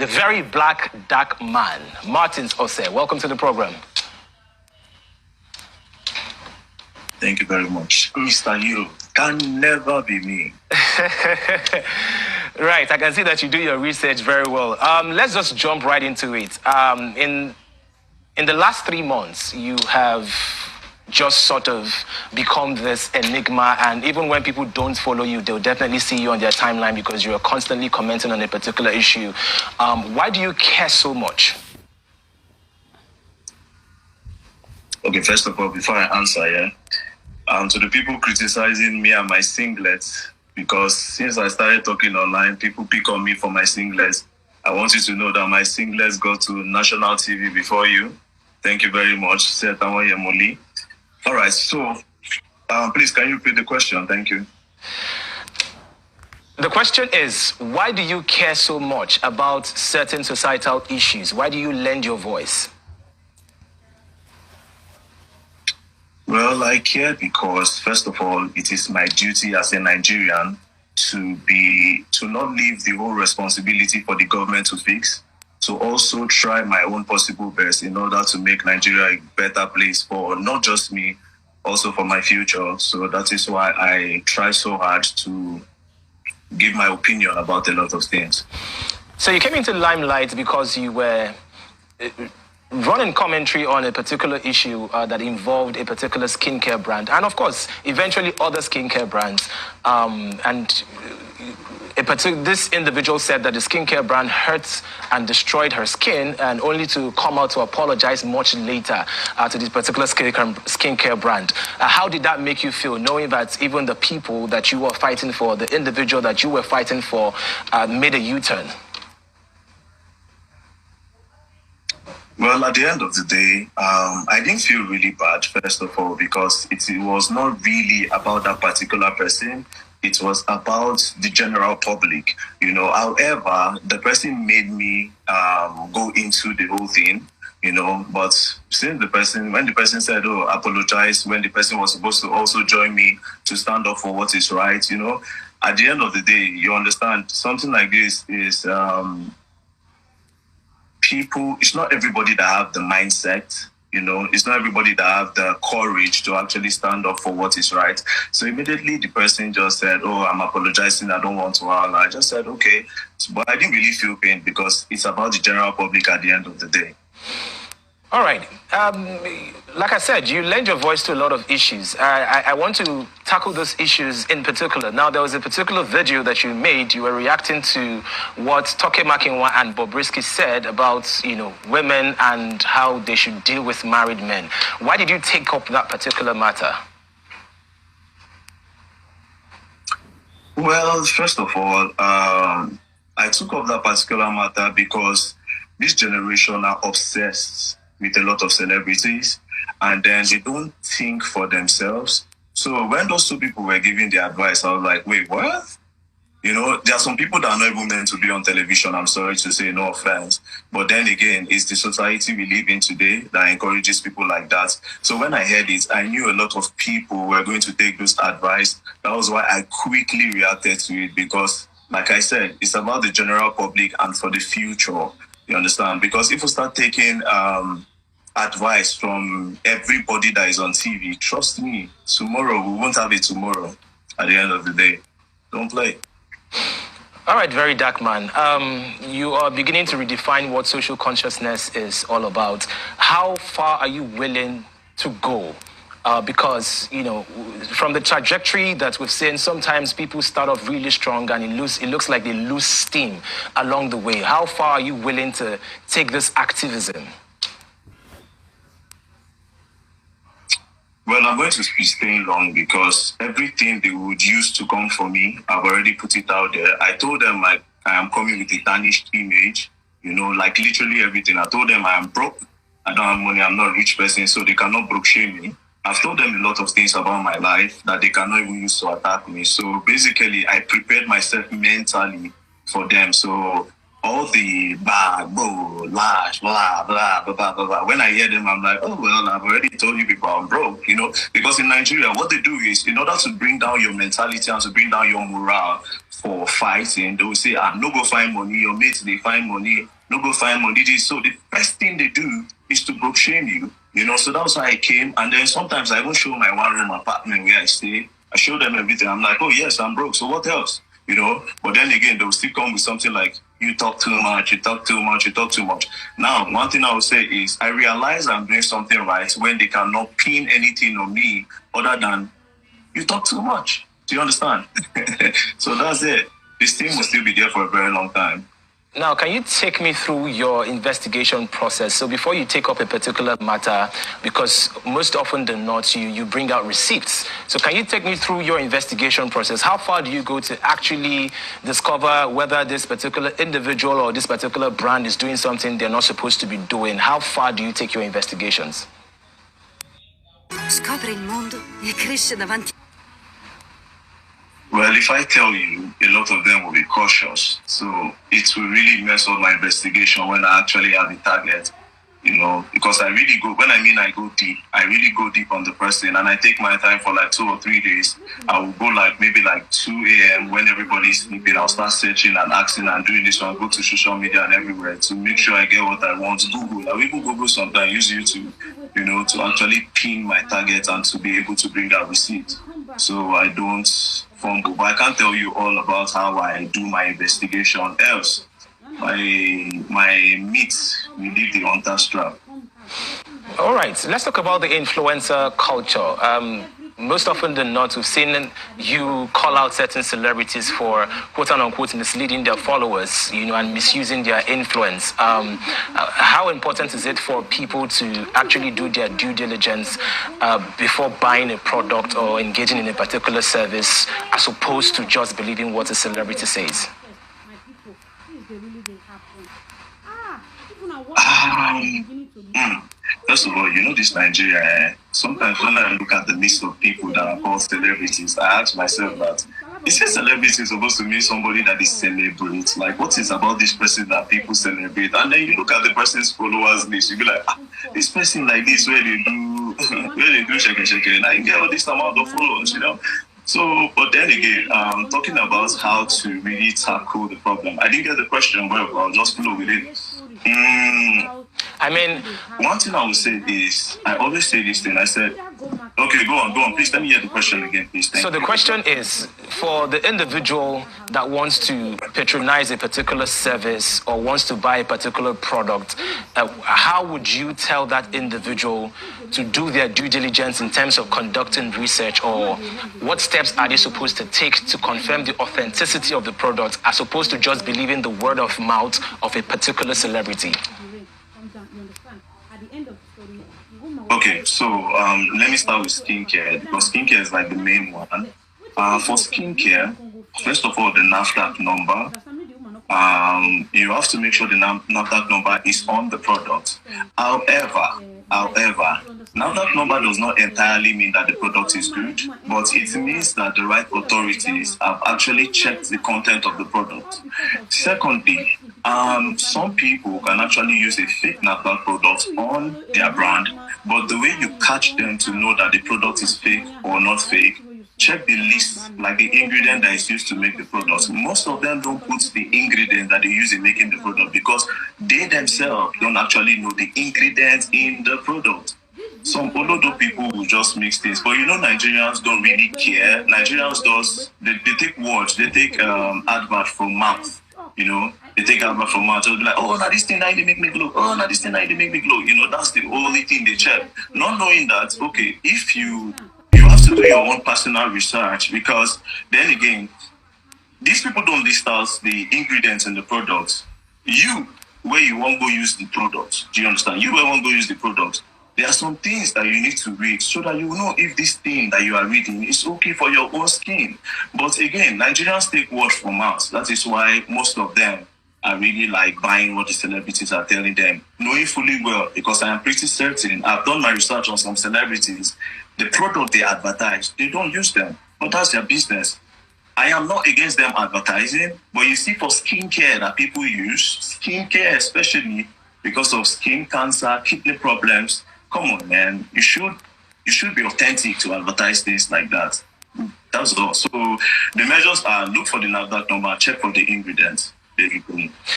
the very black, dark man, Martins Ose. Welcome to the program. Thank you very much. Mr. You can never be me. Right, I can see that you do your research very well. Let's just jump right into it. In the last 3 months, you have just sort of become this enigma, and even when people don't follow you, they'll definitely see you on their timeline because you're constantly commenting on a particular issue. Why do you care so much? Okay, first of all, before I answer, to the people criticizing me and my singlets, because since I started talking online, people pick on me for my singlets. I want you to know that my singlets go to national TV before you. Thank you very much. All right, so please, can you repeat the question? Thank you. The question is, why do you care so much about certain societal issues? Why do you lend your voice? Well, I care because, first of all, it is my duty as a Nigerian to not leave the whole responsibility for the government to fix, to also try my own possible best in order to make Nigeria a better place for not just me, also for my future. So that is why I try so hard to give my opinion about a lot of things. So you came into limelight because you were running commentary on a particular issue that involved a particular skincare brand, and of course, eventually other skincare brands. This individual said that the skincare brand hurt and destroyed her skin, and only to come out to apologize much later to this particular skincare brand. How did that make you feel, knowing that even the people that you were fighting for, the individual that you were fighting for, made a U-turn? Well, at the end of the day, I didn't feel really bad, first of all, because it was not really about that particular person. It was about the general public, However, the person made me go into the whole thing, But since when the person said, "Oh, apologize," when the person was supposed to also join me to stand up for what is right, at the end of the day, you understand, something like this is people. It's not everybody that have the mindset. It's not everybody that have the courage to actually stand up for what is right. So immediately the person just said, "Oh, I'm apologizing. I don't want to." I just said, "Okay." But I didn't really feel pain because it's about the general public at the end of the day. All right. Like I said, you lend your voice to a lot of issues. I want to tackle those issues in particular. Now, there was a particular video that you made. You were reacting to what Toke Makinwa and Bobrisky said about, women and how they should deal with married men. Why did you take up that particular matter? Well, first of all, I took up that particular matter because this generation are obsessed with a lot of celebrities, and then they don't think for themselves. So when those two people were giving their advice, I was like, wait, what? There are some people that are not even meant to be on television. I'm sorry to say, no offense. But then again, it's the society we live in today that encourages people like that. So when I heard it, I knew a lot of people were going to take this advice. That was why I quickly reacted to it, because, like I said, it's about the general public and for the future. You understand? Because if we start taking advice from everybody that is on TV, trust me, tomorrow we won't have it tomorrow. At the end of the day, don't play. All right, very dark man. You are beginning to redefine what social consciousness is all about. How far are you willing to go? Because, from the trajectory that we've seen, sometimes people start off really strong and it looks like they lose steam along the way. How far are you willing to take this activism? Well, I'm going to be staying long because everything they would use to come for me, I've already put it out there. I told them I am coming with a tarnished image, like literally everything. I told them I am broke, I don't have money, I'm not a rich person, so they cannot broke shame me. I've told them a lot of things about my life that they cannot even use to attack me. So basically, I prepared myself mentally for them. So all the blah, blah, lash, blah, blah, blah, blah, blah, blah. When I hear them, I'm like, oh, well, I've already told you people I'm broke, you know, because in Nigeria, what they do is, in order to bring down your mentality and to bring down your morale for fighting, they will say, no go find money, your mates, they find money, no go find money. So the first thing they do is to broke shame you, you know, so that's why I came. And then sometimes I even show my one-room apartment where I stay. I show them everything. I'm like, oh, yes, I'm broke. So what else? You know, but then again, they'll still come with something like, you talk too much, you talk too much, you talk too much. Now, one thing I would say is I realize I'm doing something right when they cannot pin anything on me other than you talk too much. Do you understand? So that's it. This team will still be there for a very long time. Now, can you take me through your investigation process? So before you take up a particular matter, because most often than not, you bring out receipts. So can you take me through your investigation process? How far do you go to actually discover whether this particular individual or this particular brand is doing something they're not supposed to be doing? How far do you take your investigations? Scopri il mondo e cresce davanti. Well, if I tell you, a lot of them will be cautious. So it will really mess up my investigation when I actually have a target, you know, because I really go, when I mean I go deep, I really go deep on the person and I take my time for like 2 or 3 days. I will go like maybe like 2 a.m. when everybody's sleeping. I'll start searching and asking and doing this. So I'll go to social media and everywhere to make sure I get what I want. Google, I will even Google sometimes, use YouTube, you know, to actually pin my target and to be able to bring that receipt. So I don't fumble. But I can't tell you all about how I do my investigation. Else, my meat will leave the hunter's trap. All right, let's talk about the influencer culture. Most often than not, we've seen you call out certain celebrities for quote unquote misleading their followers, you know, and misusing their influence. How important is it for people to actually do their due diligence before buying a product or engaging in a particular service, as opposed to just believing what a celebrity says? First of all, you know this Nigeria, sometimes when I look at the list of people that are called celebrities, I ask myself that, is a celebrity supposed to mean somebody that is celebrate? Like, what is about this person that people celebrate? And then you look at the person's followers list, you be like, this person like this, where they do shake, and I get all this amount of followers, you know? So, but then again, talking about how to really tackle the problem, I didn't get the question well, but I'll just flow with it. I mean, one thing I would say is, I always say this thing. I said, okay, go on. Please let me hear the question again, please. So the question is, for the individual that wants to patronize a particular service or wants to buy a particular product, how would you tell that individual to do their due diligence in terms of conducting research, or what steps are they supposed to take to confirm the authenticity of the product as opposed to just believing the word of mouth of a particular celebrity? Okay, so let me start with skincare, because skincare is like the main one. For skincare, first of all, the NAFDAC number. You have to make sure the NAFDAC number is on the product. However, NAFDAC number does not entirely mean that the product is good, but it means that the right authorities have actually checked the content of the product. Secondly, some people can actually use a fake NAFDAC product on their brand, but the way you catch them to know that the product is fake or not fake, check the list, like the ingredient that is used to make the product. Most of them don't put the ingredient that they use in making the product because they themselves don't actually know the ingredients in the product. Some Olodo people will just mix things, but you know Nigerians don't really care. Nigerians they take words, they take advert from mouth, you know. They take advert from mouth, they'll be like, oh, now this thing now they make me glow. Oh, now this thing now they make me glow. You know, that's the only thing they check. Not knowing that, okay, if you have to do your own personal research, because then again, these people don't list out the ingredients in the products. You, where you won't go use the product, do you understand? You where won't go use the product. There are some things that you need to read so that you know if this thing that you are reading is okay for your own skin. But again, Nigerians take word from mouth. That is why most of them are really like buying what the celebrities are telling them, knowing fully well, because I am pretty certain, I've done my research on some celebrities, the product they advertise, they don't use them, but that's their business. I am not against them advertising, but you see, for skincare that people use, skincare especially because of skin cancer, kidney problems. Come on, man, you should be authentic to advertise things like that. That's all. So the measures are: look for the NAFDAC number, check for the ingredients. There you go.